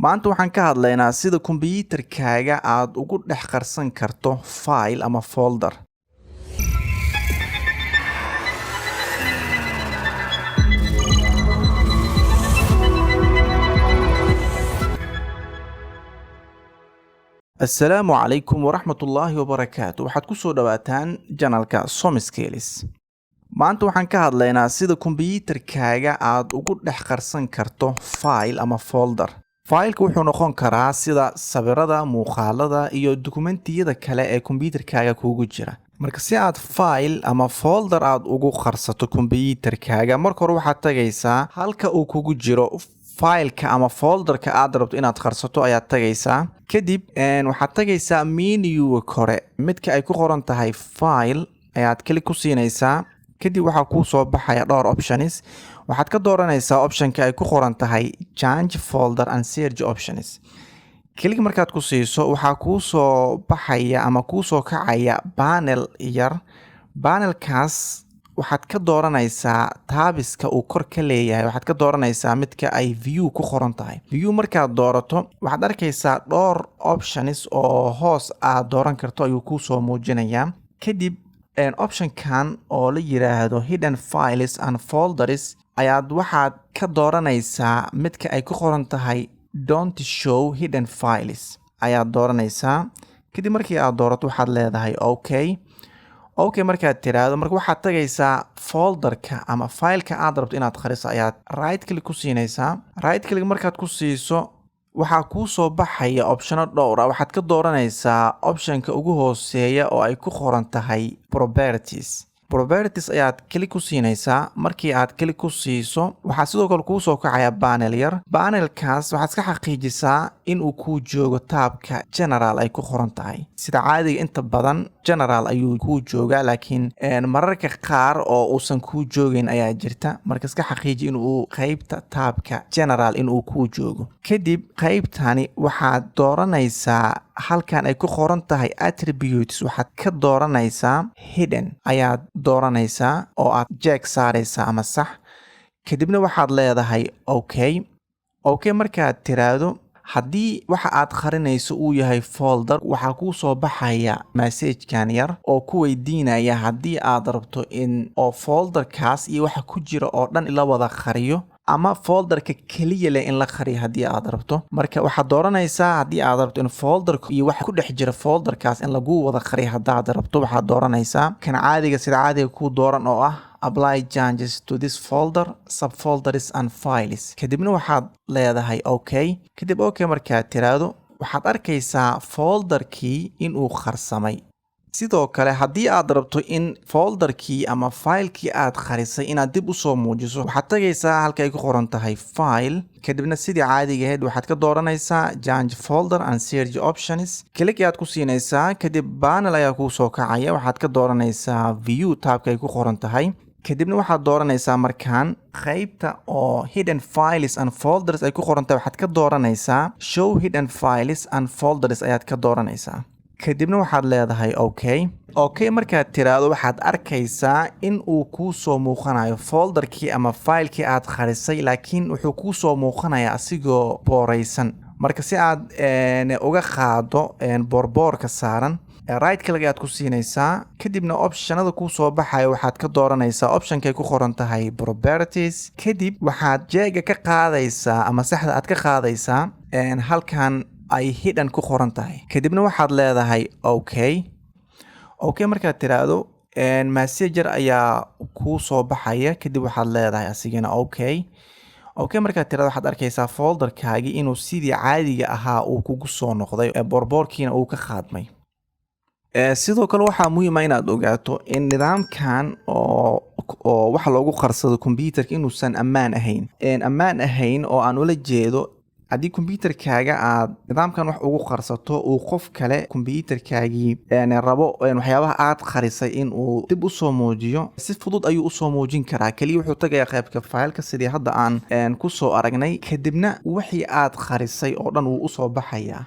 maanta waxaan ka hadlaynaa sida kombiyuutarkaaga aad ugu dhex qarsan karto file ama folder. Assalaamu calaykum waraxmatullaahi wabarakaatu. Waxaad ku soo dhawaataan janalka Somskills. Maanta waxaan ka hadlaynaa sida kombiyuutarkaaga aad ugu dhex qarsan karto file ama folder. File-ku wuxuu noqon karaa sida sawirada, muuqaalada iyo dukumentiyada kale ee kombiyuutarkaaga kugu jira. Marka si aad file ama folder aad ugu qarsato kombiyuutarkaaga, marka hore waxaad tagaysaa halka uu kugu jiro file-ka ama folder-ka aad rabto inaad qarsato ayaad tagaysaa. Kadib waxaad tagaysaa menu kore midka ay ku qoran tahay file ayaad klik ku siinaysaa. Kadib waxaa kuu soo baxaya dhowr options. Waxaad ka dooranaysaa optionka ay ku qoran tahay change folder and search options. Klik markaad ku siiso waxaa kuu soo baxaya ama kuu soo kacaya panel yar. Panelkaas waxaad ka dooranaysaa taabiska uu kor ka leeyahay. Waxaad ka dooranaysaa midka ay view ku qoran tahay. View markaad doorato waxaad arkaysaa dhowr options oo hoos aad dooran karto ayuu kuu soo muujinayaa. Kadib optionkan oo la yiraahdo hidden files and folders ayaad waxaad ka dooranaysaa midka ay ku qoran tahay don't show hidden files ayaad dooranaysaa. Kadib markii aad doorato waxaad leedahay okay markaad tiraahdo marka waxaad tagaysaa folderka ama file-ka aad rabto inaad qariso ayaad right click ku siinaysaa. Right click markaad ku siiso waxaa kuu soo baxaya optiono dhowr ah. Waxaad ka dooranaysaa optionka ugu hooseeya oo ay ku qoran tahay properties ayaad klik ku siinaysaa. Markii aad klik ku siiso waxaa sidoo kale kuu soo kacaya panel yar. Panelkaas waxaad ka xaqiijisaa in uu kuu joogo taabka general ay ku qoran tahay. Sida caadiga inta badan general ayuu kuu joogaa, laakiin mararka qaar oo uusan kuu joogin ayaa jirta. Marka iska xaqiiji in uu qaybta taabka general in uu kuu joogo. Kadib qaybtani waxaad dooranaysaa halkan ay ku qoran tahay attributes. Waxaad ka dooranaysaa hidden ayaad dooranaysaa oo aad check saaraysaa ama sax. Kadibna waxaad leedahay okay markaad tiraahdo haddii waxa aad qarinayso uu yahay folder waxaa kuu soo baxaya message-kan yar oo ku weydiinaya haddii aad rabto in oo folderkaas iyo waxa ku jira oo dhan la wada qariyo ama folderka kaliya leh in la qariyo haddii aad rabto. Marka waxaad dooranaysaa haddii aad rabto in folderka iyo waxa ku dhex jira folderkaas in lagu wada qariyo haddaad rabto waxaad dooranaysaa kan caadiga sida caadiga ku dooran oo ah apply changes to this folder, subfolders and files. Kadibna waxaad leedahay kadib markaad tiraahdo waxaad arkaysaa folderkii in uu qarsamay. Sidoo kale haddii aad rabto in folderkii ama filekii aad qarisay inaad dib u soo muujiso waxaad tagaysaa halka ay ku qoran tahay file. Kadibna sidii caadiga ahayd waxaad ka dooranaysaa change folder and search options. Klik ayaad ku siinaysaa. Kadib panel ayaa kuu soo kacaya. Waxaad ka dooranaysaa view taabka ay ku qoran tahay. Kadibna waxaad dooranaysaa markaan qaybta oo hidden files and folders ay ku qoran tahay. Waxaad ka dooranaysaa show hidden files and folders ayaad ka dooranaysaa. Kadibna waxaad leedahay markaad tiraahdo waxaad arkaysaa in uu kuu soo muuqanayo folderkii ama filekii aad qarisay, laakiin wuxuu kuu soo muuqanayaa asigoo booraysan. Marka si aad uga qaado boorboorka saaran right click ayaad ku siinaysaa. Kadibna optionada kuu soo baxaya waxaad ka dooranaysaa optionka ay ku qoran tahay properties. Kadib waxaad jeega ka qaadaysaa ama saxda aad ka qaadaysaa halkan ay hidden ku qoran tahay. Kadibna waxaad leedahay markaad tiraahdo messenger ayaa kuu soo baxaya. Kadib waxaad leedahay asigana markaad tiraahdo waxaad arkaysaa folderkaagii inuu sidii caadiga ahaa uu kugu soo noqday boorboorkiina uu ka qaadmay. Sidoo kale waxaa muhiim ah inaad ogaato in nidaamkan oo waxa loogu qarsado kombiyuutarka inuusan ammaan ahayn oo aan ula jeedo haddii kombiyuutarkaaga aad nidaamkan wax ugu qarsato uu qof kale kombiyuutarkaagii rabo waxyaabaha aad qarisay in uu dib u soo muujiyo si fudud ayuu u soo muujin karaa. kaliya wuxuu tagayaa qaybka file-ka sidii hadda aan ku soo aragnay. Kadibna wixii aad qarisay oo dhan wuu u soo baxayaa.